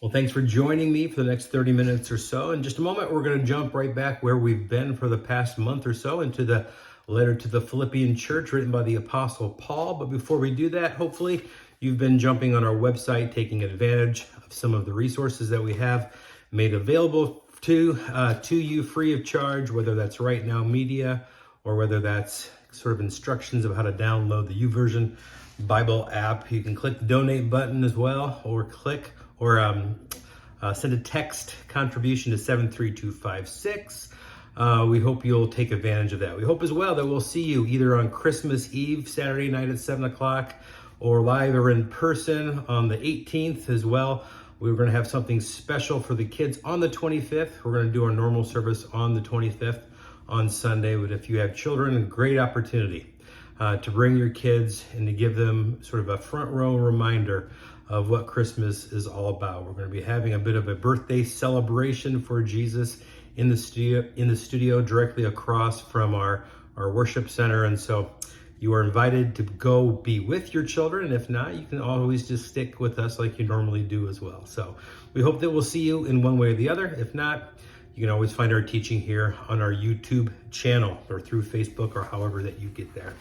Well, thanks for joining me for the next 30 minutes or so. In just a moment, we're going to jump right back where we've been for the past month or so into the letter to the Philippian church written by the Apostle Paul. But before we do that, hopefully you've been jumping on our website, taking advantage of some of the resources that we have made available to you free of charge, whether that's Right Now Media or whether that's sort of instructions of how to download the YouVersion Bible app. You can click the donate button as well, or send a text contribution to 73256. We hope you'll take advantage of that. We hope as well that we'll see you either on Christmas Eve, Saturday night at 7 o'clock, or live or in person on the 18th as well. We're going to have something special for the kids on the 25th. We're going to do our normal service on the 25th on Sunday. But if you have children, a great opportunity to bring your kids and to give them sort of a front row reminder of what Christmas is all about. We're going to be having a bit of a birthday celebration for Jesus in the studio directly across from our worship center. And so you are invited to go be with your children. And if not, you can always just stick with us like you normally do as well. So we hope that we'll see you in one way or the other. If not, you can always find our teaching here on our YouTube channel or through Facebook or however that you get there.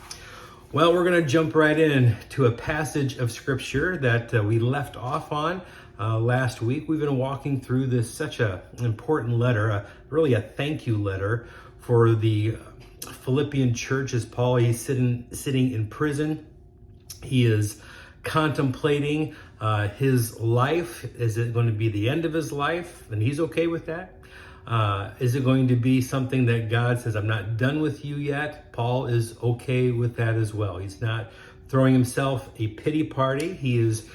Well, we're going to jump right in to a passage of scripture that we left off on last week. We've been walking through this such an important letter, really a thank you letter for the Philippian church as Paul, he's sitting in prison. He is contemplating his life. Is it going to be the end of his life? And he's okay with that. Is it going to be something that God says, I'm not done with you yet? Paul is okay with that as well. He's not throwing himself a pity party. He is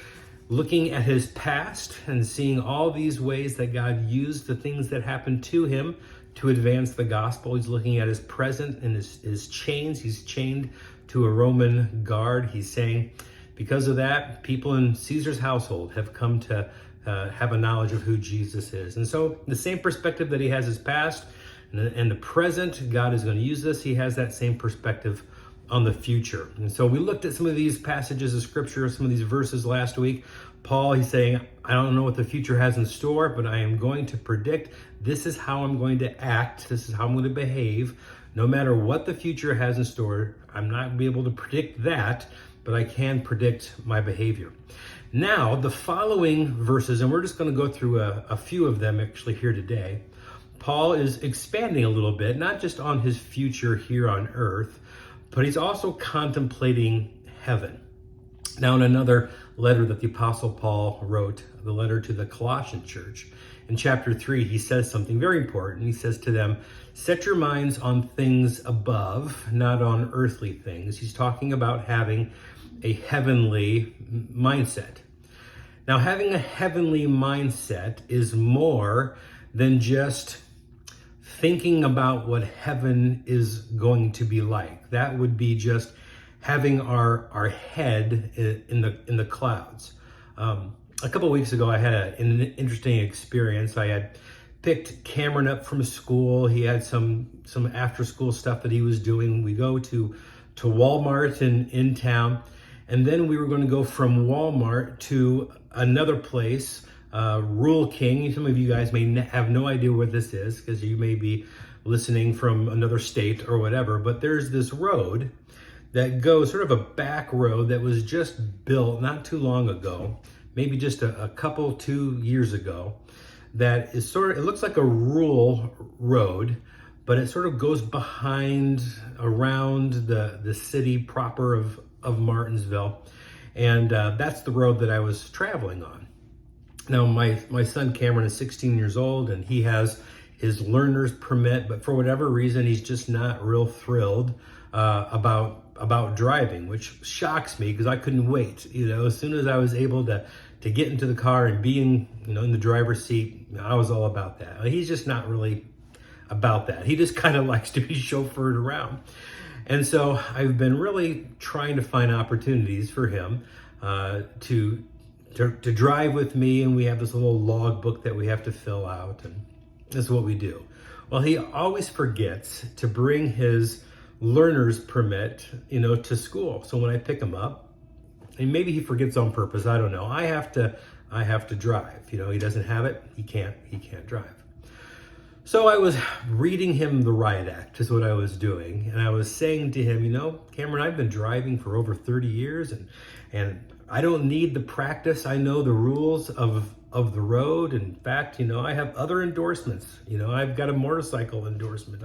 looking at his past and seeing all these ways that God used the things that happened to him to advance the gospel. He's looking at his present and his chains. He's chained to a Roman guard. He's saying, because of that, people in Caesar's household have come to have a knowledge of who Jesus is. And so the same perspective that he has his past and the present, God is going to use this. He has that same perspective on the future. And so we looked at some of these passages of scripture, some of these verses last week. Paul, he's saying, I don't know what the future has in store, but I am going to predict this is how I'm going to act. This is how I'm going to behave. No matter what the future has in store, I'm not going to be able to predict that, but I can predict my behavior. Now, the following verses, and we're just going to go through a few of them actually here today. Paul is expanding a little bit, not just on his future here on earth, but he's also contemplating heaven. Now, in another letter that the Apostle Paul wrote, the letter to the Colossian church, in chapter 3, he says something very important. He says to them, set your minds on things above, not on earthly things. He's talking about having a heavenly mindset. Now, having a heavenly mindset is more than just thinking about what heaven is going to be like. That would be just having our head in the clouds. A couple of weeks ago, I had an interesting experience. I had picked Cameron up from school. He had some after school stuff that he was doing. We go to Walmart in town. And then we were going to go from Walmart to another place, Rural King. Some of you guys may have no idea where this is because you may be listening from another state or whatever. But there's this road that goes, sort of a back road that was just built not too long ago, maybe just a couple, 2 years ago, that is it looks like a rural road, but it sort of goes behind, around the city proper of Martinsville. And that's the road that I was traveling on. Now, my son Cameron is 16 years old and he has his learner's permit, but for whatever reason, he's just not real thrilled about driving, which shocks me because I couldn't wait. As soon as I was able to get into the car and be in the driver's seat, I was all about that. He's just not really about that. He just kind of likes to be chauffeured around. And so I've been really trying to find opportunities for him to drive with me, and we have this little log book that we have to fill out, and this is what we do. Well, he always forgets to bring his learner's permit, to school. So when I pick him up, and maybe he forgets on purpose, I don't know, I have to I have to drive. He doesn't have it, he can't drive. So I was reading him the riot act is what I was doing. And I was saying to him, Cameron, I've been driving for over 30 years and I don't need the practice. I know the rules of the road. In fact, I have other endorsements. I've got a motorcycle endorsement.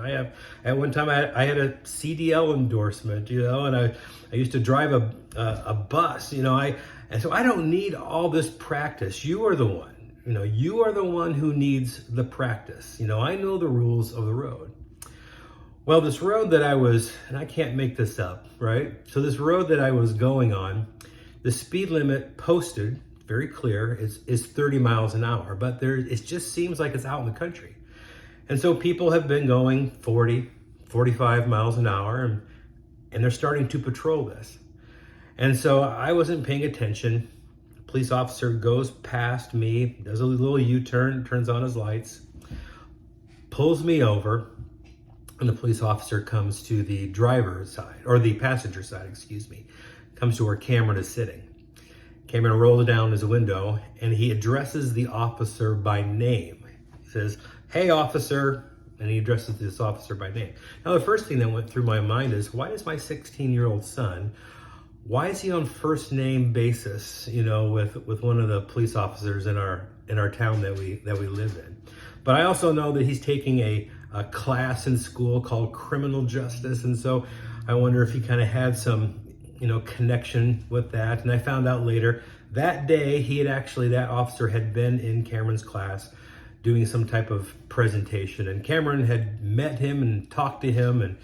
At one time I had a CDL endorsement, and I used to drive a bus, and so I don't need all this practice. You are the one. You are the one who needs the practice. I know the rules of the road. Well, this road that I was, and I can't make this up, right? So this road that I was going on, the speed limit posted, very clear, is 30 miles an hour, but it just seems like it's out in the country. And so people have been going 40, 45 miles an hour, and they're starting to patrol this. And so I wasn't paying attention. Police officer goes past me, does a little U-turn, turns on his lights, pulls me over, and the police officer comes to the driver's side, or the passenger side, excuse me, comes to where Cameron is sitting. Cameron rolled down his window, and he addresses the officer by name. He says, "Hey, officer," and he addresses this officer by name. Now, the first thing that went through my mind is, why does my 16-year-old son, why is he on first name basis, with one of the police officers in our town that we live in? But I also know that he's taking a class in school called criminal justice, and so I wonder if he kind of had some, connection with that. And I found out later that day that officer had been in Cameron's class doing some type of presentation, and Cameron had met him and talked to him,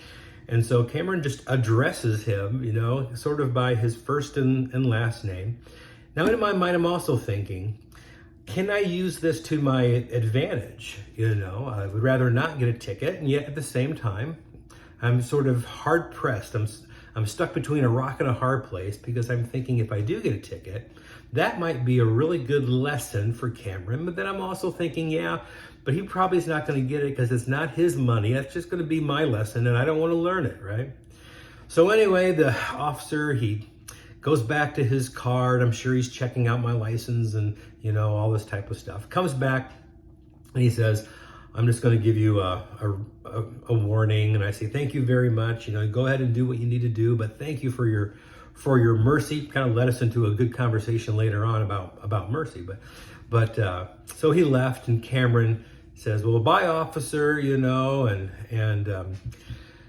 and so Cameron just addresses him, sort of by his first and last name. Now, in my mind, I'm also thinking, can I use this to my advantage? I would rather not get a ticket, and yet at the same time, I'm sort of hard pressed. I'm stuck between a rock and a hard place, because I'm thinking if I do get a ticket, that might be a really good lesson for Cameron. But then I'm also thinking, yeah, but he probably is not going to get it because it's not his money. That's just going to be my lesson, and I don't want to learn it, right? So anyway, the officer, he goes back to his card. I'm sure he's checking out my license and, all this type of stuff. Comes back and he says, "I'm just going to give you a warning." And I say, "Thank you very much. Go ahead and do what you need to do, but thank you for your mercy." Kind of led us into a good conversation later on about mercy. But so he left, and Cameron says, "Well, bye, officer,"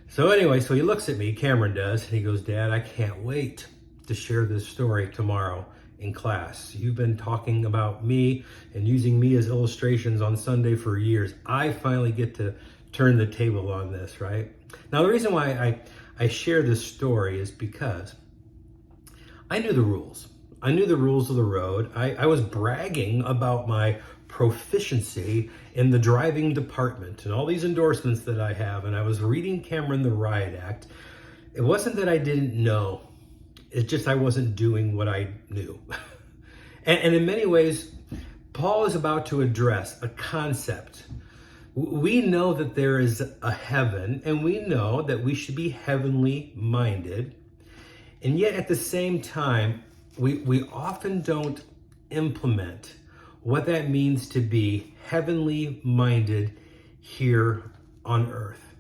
so anyway, so he looks at me, Cameron does, and he goes, "Dad, I can't wait to share this story tomorrow in class. You've been talking about me and using me as illustrations on Sunday for years. I finally get to turn the table on this," right? Now, the reason why I share this story is because I knew the rules. I knew the rules of the road. I was bragging about my proficiency in the driving department and all these endorsements that I have, and I was reading Cameron the Riot Act. It wasn't that I didn't know. It's just I wasn't doing what I knew. and in many ways, Paul is about to address a concept. We know that there is a heaven, and we know that we should be heavenly minded. And yet at the same time, we often don't implement what that means to be heavenly minded here on earth.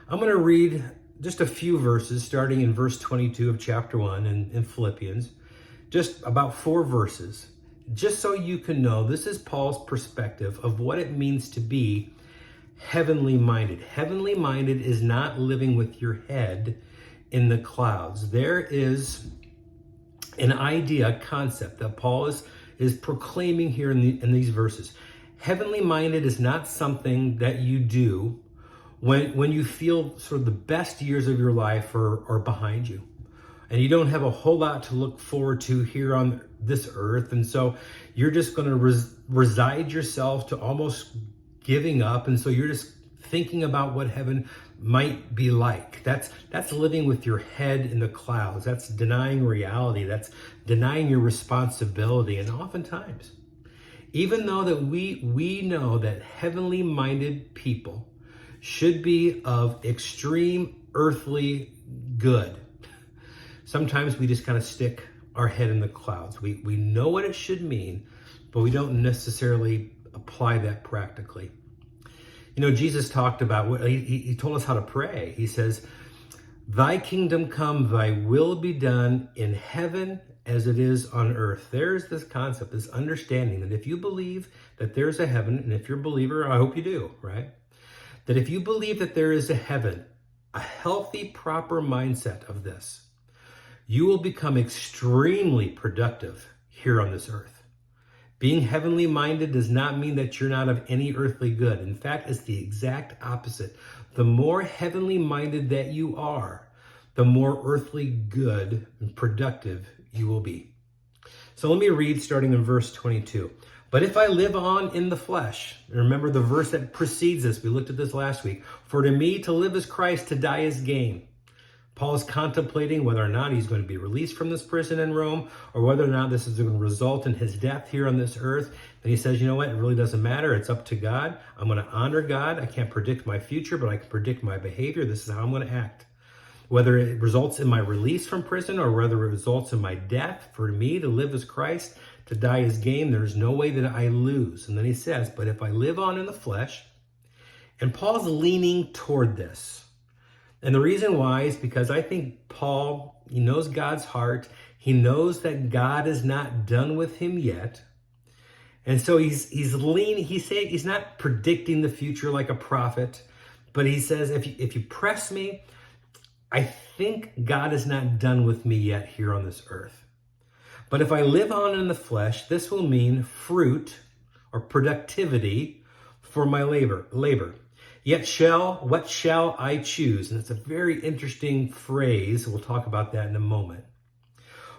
I'm going to read just a few verses, starting in verse 22 of chapter 1 in Philippians, just about 4 verses, just so you can know this is Paul's perspective of what it means to be heavenly minded. Heavenly minded is not living with your head in the clouds. There is an idea, a concept that Paul is proclaiming here in these verses. Heavenly minded is not something that you do when you feel sort of the best years of your life are behind you, and you don't have a whole lot to look forward to here on this earth, and so you're just going to reside yourself to almost giving up, and so you're just thinking about what heaven might be like. That's living with your head in the clouds. That's denying reality. That's denying your responsibility. And oftentimes, even though that we know that heavenly minded people should be of extreme earthly good, sometimes we just kind of stick our head in the clouds. We know what it should mean, but we don't necessarily apply that practically. You know, Jesus talked about, he told us how to pray. He says, "Thy kingdom come, thy will be done in heaven as it is on earth." There's this concept, this understanding that if you believe that there's a heaven, and if you're a believer, I hope you do, right? That if you believe that there is a heaven, a healthy, proper mindset of this, you will become extremely productive here on this earth. Being heavenly minded does not mean that you're not of any earthly good. In fact, it's the exact opposite. The more heavenly minded that you are, the more earthly good and productive you will be. So let me read starting in verse 22. "But if I live on in the flesh," and remember the verse that precedes this, we looked at this last week, "for to me to live is Christ, to die is gain." Paul is contemplating whether or not he's going to be released from this prison in Rome, or whether or not this is going to result in his death here on this earth. And he says, you know what? It really doesn't matter. It's up to God. I'm going to honor God. I can't predict my future, but I can predict my behavior. This is how I'm going to act. Whether it results in my release from prison or whether it results in my death, for me to live as Christ, to die as gain, there's no way that I lose. And then he says, but if I live on in the flesh, and Paul's leaning toward this. And the reason why is because I think Paul, he knows God's heart. He knows that God is not done with him yet. And so he's leaning, he's not predicting the future like a prophet, but he says, if you press me, I think God is not done with me yet here on this earth. But if I live on in the flesh, this will mean fruit or productivity for my labor. Yet what shall I choose? And it's a very interesting phrase. We'll talk about that in a moment.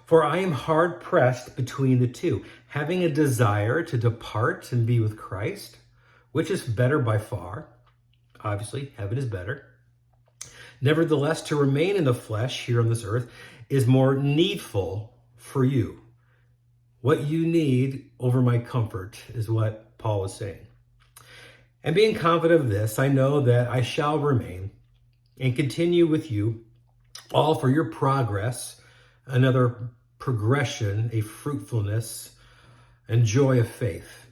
For I am hard pressed between the two, having a desire to depart and be with Christ, which is better by far. Obviously, heaven is better. Nevertheless, to remain in the flesh here on this earth is more needful for you. What you need over my comfort is what Paul is saying. And being confident of this, I know that I shall remain and continue with you all for your progress, another progression, a fruitfulness and joy of faith,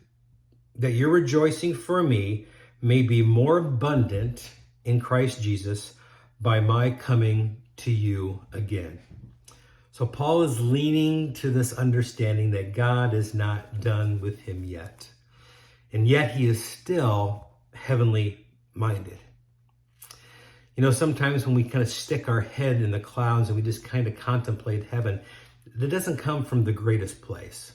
that your rejoicing for me may be more abundant in Christ Jesus by my coming to you again. So Paul is leaning to this understanding that God is not done with him yet. And yet he is still heavenly minded. You know, sometimes when we kind of stick our head in the clouds and we just kind of contemplate heaven, that doesn't come from the greatest place.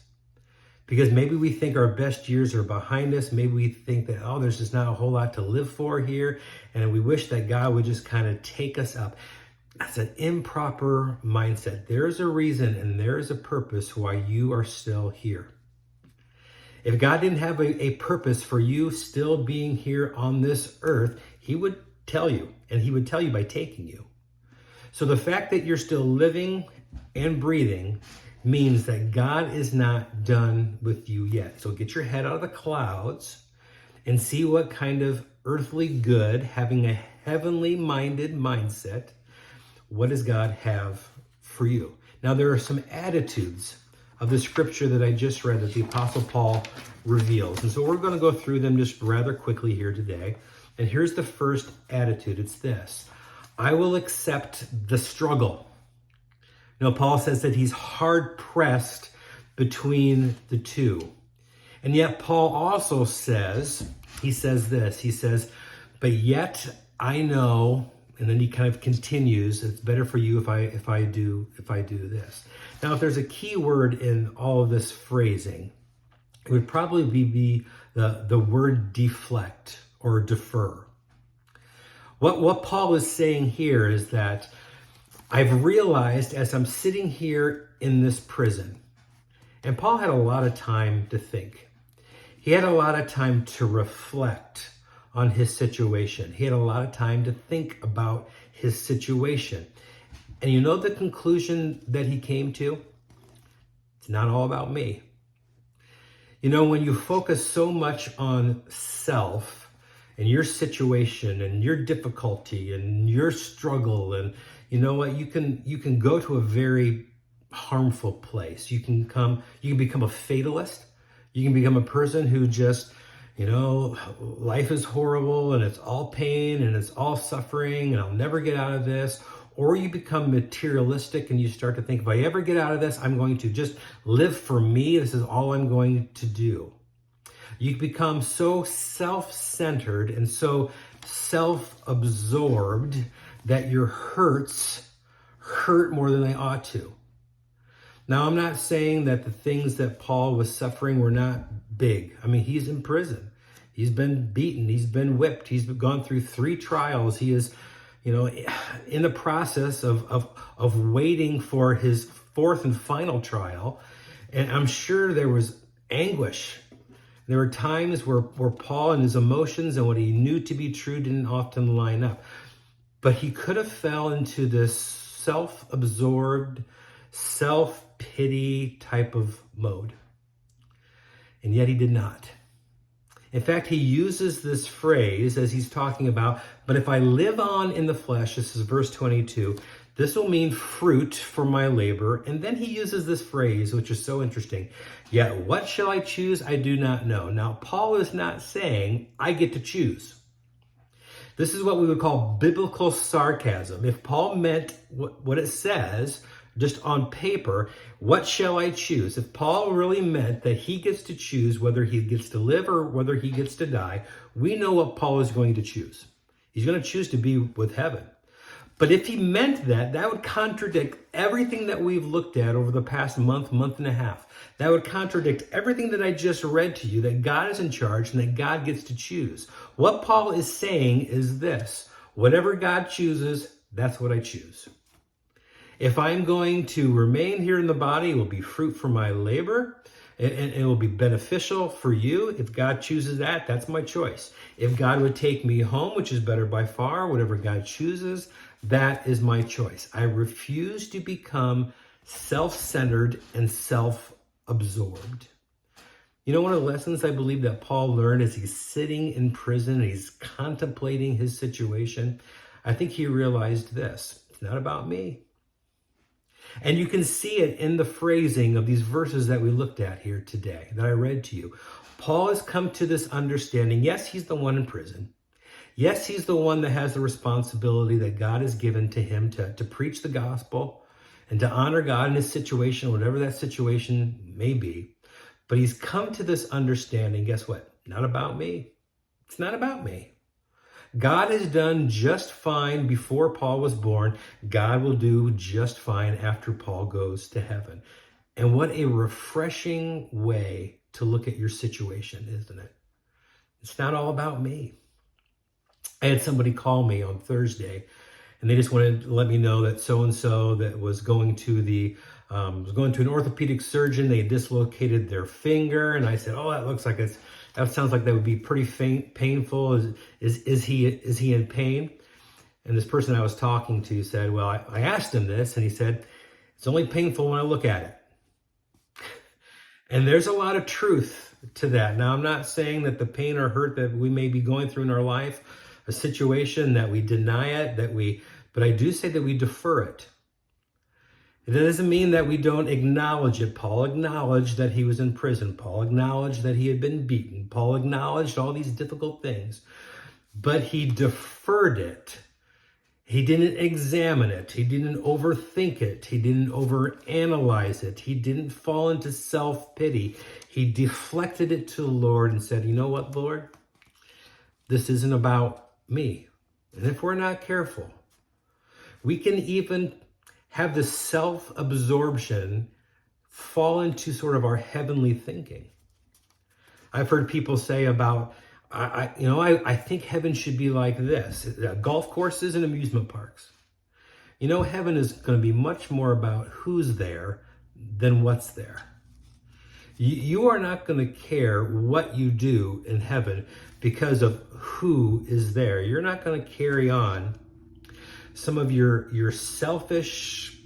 Because maybe we think our best years are behind us. Maybe we think that, oh, there's just not a whole lot to live for here. And we wish that God would just kind of take us up. That's an improper mindset. There's a reason and there is a purpose why you are still here. If God didn't have a purpose for you still being here on this earth, he would tell you, and he would tell you by taking you. So the fact that you're still living and breathing means that God is not done with you yet. So get your head out of the clouds and see what kind of earthly good, having a heavenly minded mindset, what does God have for you? Now, there are some attitudes of the scripture that I just read that the Apostle Paul reveals. And so we're going to go through them just rather quickly here today. And here's the first attitude. It's this: I will accept the struggle. Now, Paul says that he's hard pressed between the two. And yet Paul also says, he says, but yet I know, and then he kind of continues, it's better for you if I do this. Now, if there's a key word in all of this phrasing, it would probably be the word deflect or defer. What Paul is saying here is that I've realized as I'm sitting here in this prison, and Paul had a lot of time to think. He had a lot of time to reflect on his situation. He had a lot of time to think about his situation. And you know the conclusion that he came to? It's not all about me. You know, when you focus so much on self and your situation and your difficulty and your struggle, and you know what, you can go to a very harmful place. You can become a fatalist. You can become a person who just, life is horrible and it's all pain and it's all suffering and I'll never get out of this. Or you become materialistic and you start to think, if I ever get out of this, I'm going to just live for me. This is all I'm going to do. You become so self-centered and so self-absorbed that your hurts hurt more than they ought to. Now, I'm not saying that the things that Paul was suffering were not big. I mean, he's in prison. He's been beaten. He's been whipped. He's gone through 3 trials. He is, in the process of waiting for his 4th and final trial. And I'm sure there was anguish. There were times where Paul and his emotions and what he knew to be true didn't often line up. But he could have fell into this self-absorbed, self-pity type of mode. And yet he did not. In fact, he uses this phrase as he's talking about, but if I live on in the flesh, this is verse 22, this will mean fruit for my labor. And then he uses this phrase, which is so interesting. Yet what shall I choose? I do not know. Now, Paul is not saying I get to choose. This is what we would call biblical sarcasm. If Paul meant what it says, just on paper, what shall I choose? If Paul really meant that he gets to choose whether he gets to live or whether he gets to die, we know what Paul is going to choose. He's going to choose to be with heaven. But if he meant that, that would contradict everything that we've looked at over the past month and a half. That would contradict everything that I just read to you, that God is in charge and that God gets to choose. What Paul is saying is this: whatever God chooses, that's what I choose. If I'm going to remain here in the body, it will be fruit for my labor, and it will be beneficial for you. If God chooses that, that's my choice. If God would take me home, which is better by far, whatever God chooses, that is my choice. I refuse to become self-centered and self-absorbed. One of the lessons I believe that Paul learned as he's sitting in prison and he's contemplating his situation, I think he realized this: it's not about me. And you can see it in the phrasing of these verses that we looked at here today, that I read to you. Paul has come to this understanding. Yes, he's the one in prison. Yes, he's the one that has the responsibility that God has given to him to preach the gospel and to honor God in his situation, whatever that situation may be. But he's come to this understanding, guess what? Not about me. It's not about me. God has done just fine before Paul was born. God will do just fine after Paul goes to heaven. And what a refreshing way to look at your situation, isn't it? It's not all about me. I had somebody call me on Thursday, and they just wanted to let me know that so-and-so that was going to an orthopedic surgeon. They dislocated their finger, and I said, "Oh, that sounds like that would be pretty painful. Is he in pain?" And this person I was talking to said, "Well, I asked him this, and he said it's only painful when I look at it." And there's a lot of truth to that. Now, I'm not saying that the pain or hurt that we may be going through in our life, a situation, that we deny it, but I do say that we defer it. It doesn't mean that we don't acknowledge it. Paul acknowledged that he was in prison. Paul acknowledged that he had been beaten. Paul acknowledged all these difficult things, but he deferred it. He didn't examine it. He didn't overthink it. He didn't overanalyze it. He didn't fall into self-pity. He deflected it to the Lord and said, "You know what, Lord? This isn't about me." And if we're not careful, we can even have the self-absorption fall into sort of our heavenly thinking. I've heard people say about, I think heaven should be like this: golf courses and amusement parks. Heaven is going to be much more about who's there than what's there. You are not going to care what you do in heaven because of who is there. You're not going to carry on some of your selfish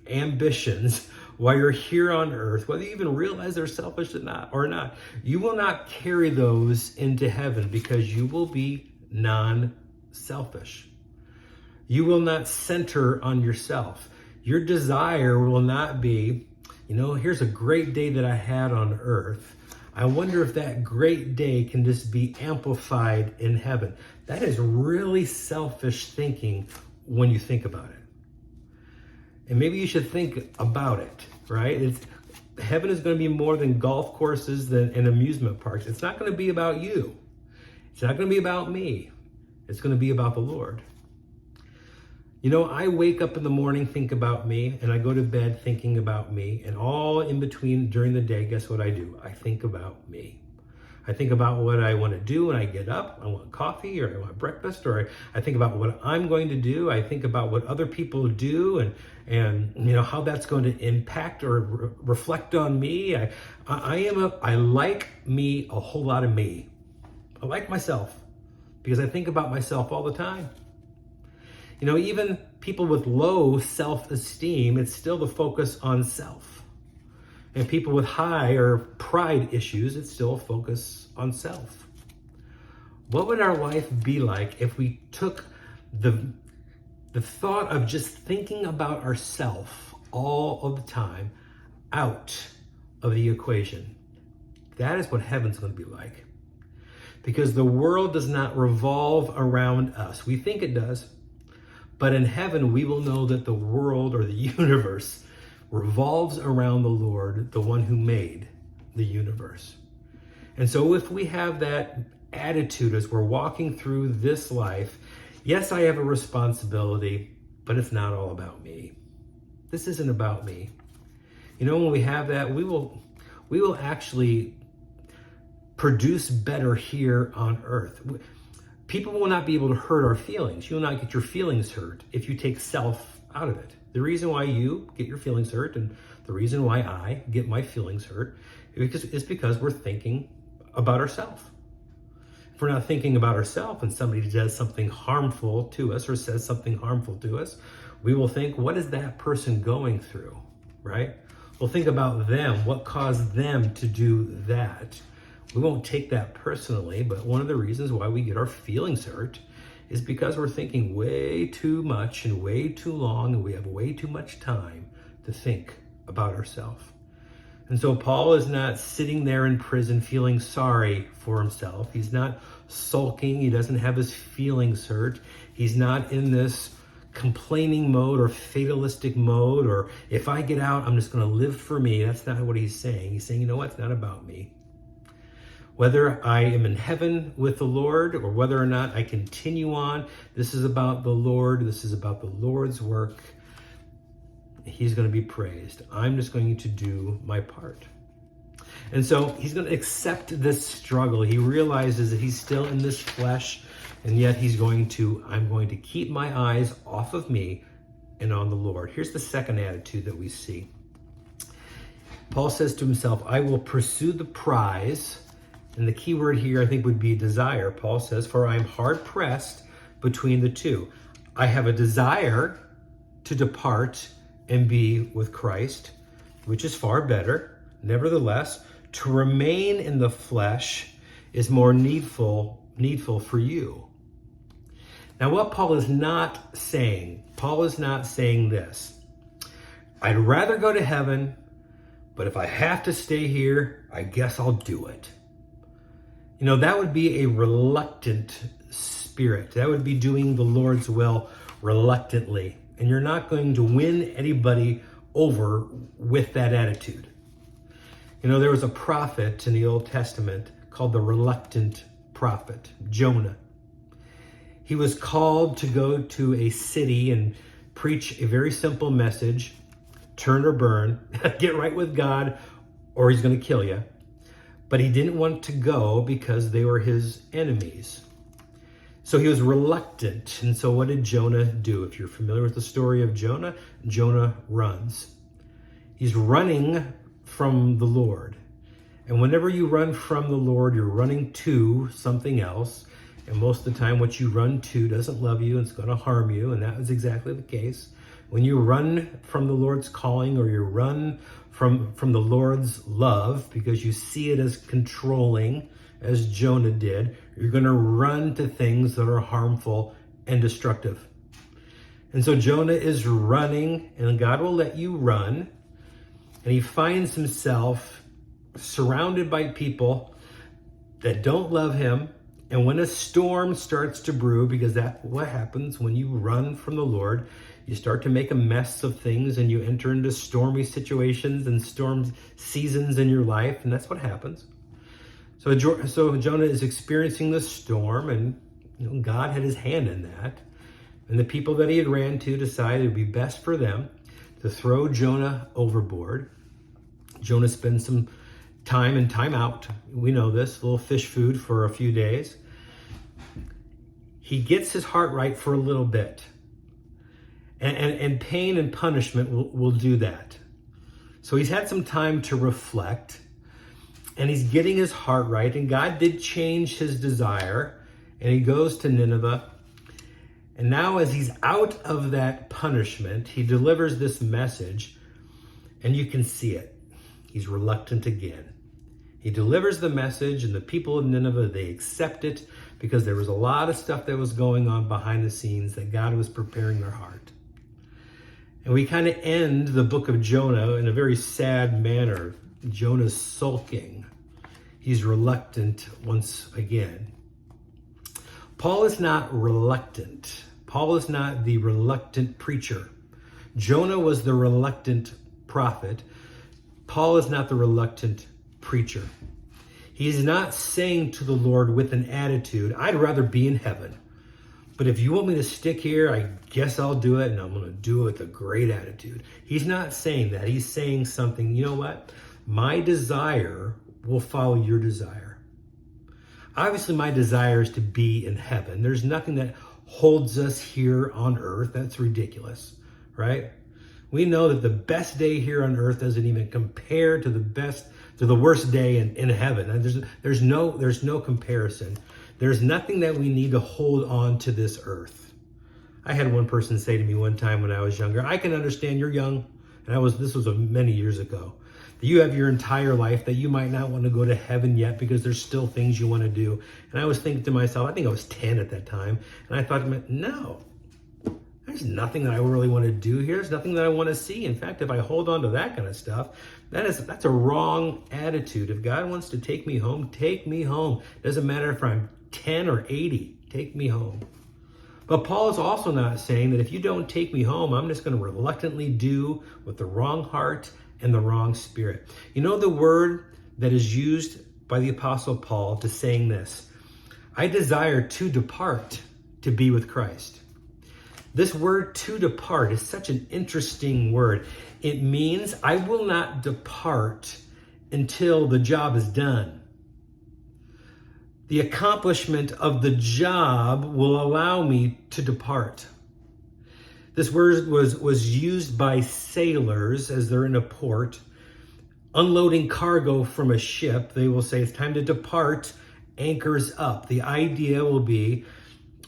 ambitions while you're here on earth, whether you even realize they're selfish or not. You will not carry those into heaven because you will be non-selfish. You will not center on yourself. Your desire will not be Here's a great day that I had on earth. I wonder if that great day can just be amplified in heaven. That is really selfish thinking when you think about it. And maybe you should think about it, right? Heaven is going to be more than golf courses and amusement parks. It's not going to be about you. It's not going to be about me. It's going to be about the Lord. I wake up in the morning, think about me, and I go to bed thinking about me, and all in between during the day, guess what I do? I think about me. I think about what I want to do when I get up. I want coffee, or I want breakfast, or I think about what I'm going to do. I think about what other people do and how that's going to impact or reflect on me. I like me, a whole lot of me. I like myself because I think about myself all the time. Even people with low self-esteem, it's still the focus on self. And people with high or pride issues, it's still a focus on self. What would our life be like if we took the thought of just thinking about ourselves all of the time out of the equation? That is what heaven's going to be like. Because the world does not revolve around us. We think it does. But in heaven, we will know that the world or the universe revolves around the Lord, the one who made the universe. And so if we have that attitude as we're walking through this life, yes, I have a responsibility, but it's not all about me. This isn't about me. When we have that, we will actually produce better here on earth. People will not be able to hurt our feelings. You will not get your feelings hurt if you take self out of it. The reason why you get your feelings hurt and the reason why I get my feelings hurt is because we're thinking about ourselves. If we're not thinking about ourselves and somebody does something harmful to us or says something harmful to us, we will think, what is that person going through, right? We'll think about them, what caused them to do that. We won't take that personally, but one of the reasons why we get our feelings hurt is because we're thinking way too much and way too long, and we have way too much time to think about ourselves. And so Paul is not sitting there in prison feeling sorry for himself. He's not sulking. He doesn't have his feelings hurt. He's not in this complaining mode or fatalistic mode, or if I get out, I'm just going to live for me. That's not what he's saying. He's saying, it's not about me. Whether I am in heaven with the Lord or whether or not I continue on, this is about the Lord. This is about the Lord's work. He's going to be praised. I'm just going to do my part. And so he's going to accept this struggle. He realizes that he's still in this flesh, and yet I'm going to keep my eyes off of me and on the Lord. Here's the second attitude that we see. Paul says to himself, I will pursue the prize. And the key word here, I think, would be desire. Paul says, for I am hard pressed between the two. I have a desire to depart and be with Christ, which is far better. Nevertheless, to remain in the flesh is more needful for you. Now, what Paul is not saying this. I'd rather go to heaven, but if I have to stay here, I guess I'll do it. That would be a reluctant spirit. That would be doing the Lord's will reluctantly. And you're not going to win anybody over with that attitude. There was a prophet in the Old Testament called the reluctant prophet, Jonah. He was called to go to a city and preach a very simple message: turn or burn, get right with God, or he's going to kill you. But he didn't want to go because they were his enemies. So he was reluctant. And so what did Jonah do? If you're familiar with the story of Jonah, Jonah runs. He's running from the Lord. And whenever you run from the Lord, you're running to something else. And most of the time, what you run to doesn't love you and it's going to harm you. And that was exactly the case. When you run from the Lord's calling, or you run from the Lord's love because you see it as controlling, as Jonah did, you're going to run to things that are harmful and destructive. And so Jonah is running, and God will let you run. and he finds himself surrounded by people that don't love him. And when a storm starts to brew, because that's what happens when you run from the Lord, you start to make a mess of things and you enter into stormy situations and storm seasons in your life, and that's what happens. So Jonah is experiencing the storm, and God had his hand in that. And the people that he had ran to decided it would be best for them to throw Jonah overboard. Jonah spends some time and time out. We know this, a little fish food for a few days. He gets his heart right for a little bit. And pain and punishment will do that. So he's had some time to reflect, and he's getting his heart right. And God did change his desire, and he goes to Nineveh. And now as he's out of that punishment, he delivers this message, and you can see it. He's reluctant again. He delivers the message, and the people of Nineveh, they accept it because there was a lot of stuff that was going on behind the scenes that God was preparing their heart. And we kind of end the book of Jonah in a very sad manner. Jonah's sulking. He's reluctant once again. Paul is not reluctant. Paul is not the reluctant preacher. Jonah was the reluctant prophet. Paul is not the reluctant preacher. He's not saying to the Lord with an attitude, I'd rather be in heaven. But if you want me to stick here, I guess I'll do it, and I'm going to do it with a great attitude. He's not saying that. He's saying something, you know what? My desire will follow your desire. Obviously, my desire is to be in heaven. There's nothing that holds us here on earth. That's ridiculous, right? We know that the best day here on earth doesn't even compare to the worst day in heaven. And there's no comparison. There's nothing that we need to hold on to this earth. I had one person say to me one time when I was younger, I can understand you're young, and this was many years ago, that you have your entire life, that you might not want to go to heaven yet because there's still things you want to do. And I was thinking to myself, I think I was 10 at that time, and I thought, no, there's nothing that I really want to do here. There's nothing that I want to see. In fact, if I hold on to that kind of stuff, that's a wrong attitude. If God wants to take me home, take me home. Doesn't matter if I'm 10 or 80, take me home. But Paul is also not saying that if you don't take me home, I'm just going to reluctantly do with the wrong heart and the wrong spirit. You know the word that is used by the Apostle Paul to saying this, I desire to depart to be with Christ. This word to depart is such an interesting word. It means I will not depart until the job is done. The accomplishment of the job will allow me to depart. This word was used by sailors as they're in a port, unloading cargo from a ship. They will say it's time to depart, anchors up. The idea will be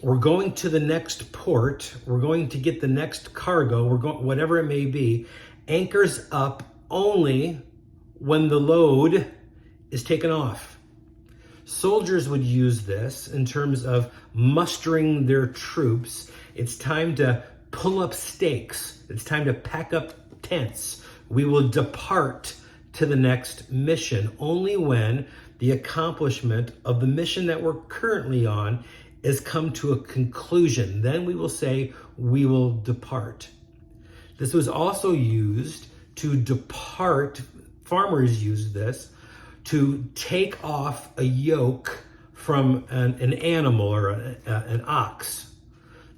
we're going to the next port, we're going to get the next cargo, whatever it may be, anchors up only when the load is taken off. Soldiers would use this in terms of mustering their troops. It's time to pull up stakes. It's time to pack up tents. We will depart to the next mission only when the accomplishment of the mission that we're currently on is come to a conclusion. Then we will say we will depart. This was also used to depart. Farmers used this to take off a yoke from an animal or an ox.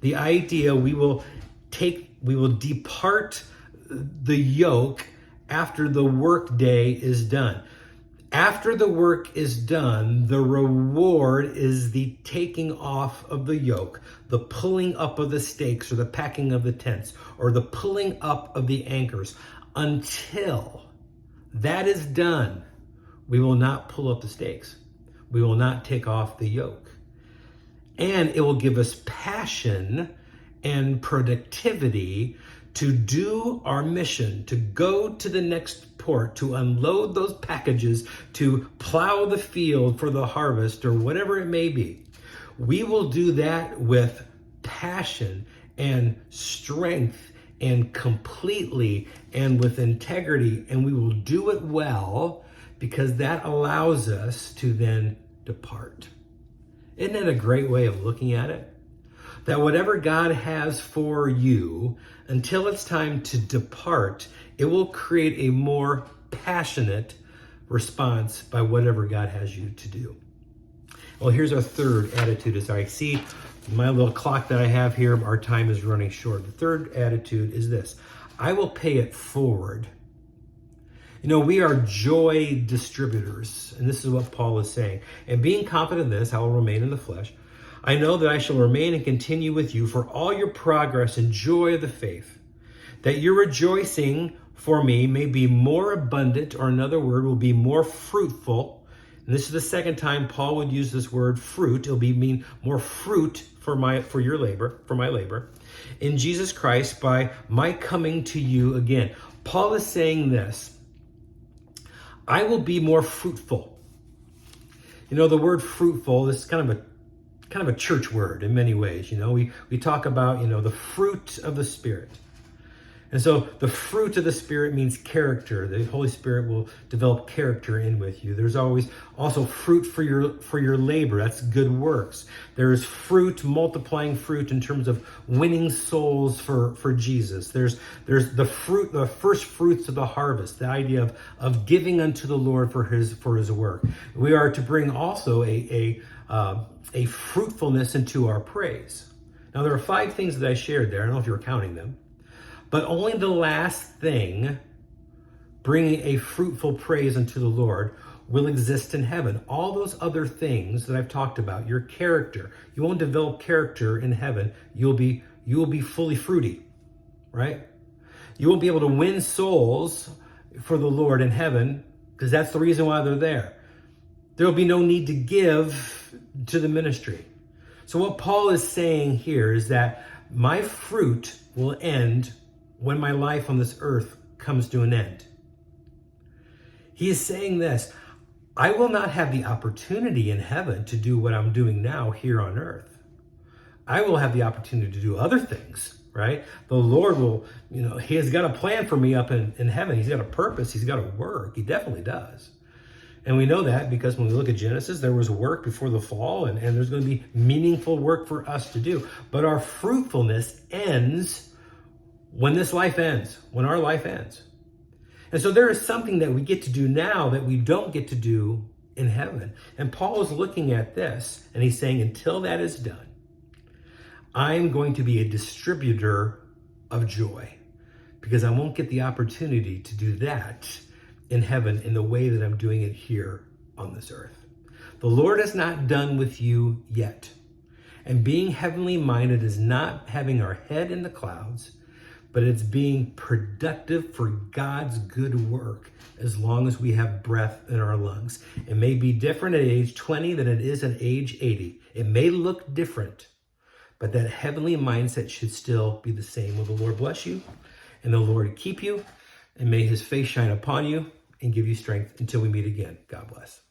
The idea we will depart the yoke after the work day is done. After the work is done, the reward is the taking off of the yoke, the pulling up of the stakes or the packing of the tents or the pulling up of the anchors. Until that is done, we will not pull up the stakes. We will not take off the yoke. And it will give us passion and productivity to do our mission, to go to the next port, to unload those packages, to plow the field for the harvest or whatever it may be. We will do that with passion and strength and completely and with integrity, and we will do it well because that allows us to then depart. Isn't that a great way of looking at it? That whatever God has for you, until it's time to depart, it will create a more passionate response by whatever God has you to do. Well, here's our third attitude. As I see my little clock that I have here, our time is running short. The third attitude is this: I will pay it forward. You know, we are joy distributors, and this is what Paul is saying. And being confident in this, I will remain in the flesh. I know that I shall remain and continue with you for all your progress and joy of the faith, that your rejoicing for me may be more abundant, or another word will be more fruitful. And this is the second time Paul would use this word fruit. It'll mean more fruit for my labor in Jesus Christ by my coming to you again. Paul is saying this: I will be more fruitful. You know, the word fruitful, this is kind of a church word in many ways. You know, we talk about, the fruit of the Spirit. And so the fruit of the Spirit means character. The Holy Spirit will develop character in with you. There's always also fruit for your labor. That's good works. There's fruit, multiplying fruit in terms of winning souls for Jesus. There's the fruit, the first fruits of the harvest, the idea of giving unto the Lord for his work. We are to bring also a fruitfulness into our praise. Now, there are 5 things that I shared there. I don't know if you were counting them. But only the last thing, bringing a fruitful praise unto the Lord, will exist in heaven. All those other things that I've talked about, your character, you won't develop character in heaven. You will be fully fruity, right? You won't be able to win souls for the Lord in heaven, because that's the reason why they're there. There will be no need to give to the ministry. So what Paul is saying here is that my fruit will end when my life on this earth comes to an end. He is saying this: I will not have the opportunity in heaven to do what I'm doing now here on earth. I will have the opportunity to do other things, right? The Lord will, he has got a plan for me up in heaven. He's got a purpose. He's got a work. He definitely does. And we know that because when we look at Genesis, there was work before the fall, and there's going to be meaningful work for us to do. But our fruitfulness ends when this life ends, when our life ends. And so there is something that we get to do now that we don't get to do in heaven. And Paul is looking at this, and he's saying, until that is done, I'm going to be a distributor of joy, because I won't get the opportunity to do that in heaven in the way that I'm doing it here on this earth. The Lord is not done with you yet. And being heavenly minded is not having our head in the clouds, but it's being productive for God's good work as long as we have breath in our lungs. It may be different at age 20 than it is at age 80. It may look different, but that heavenly mindset should still be the same. Will the Lord bless you, and the Lord keep you, and may his face shine upon you and give you strength until we meet again. God bless.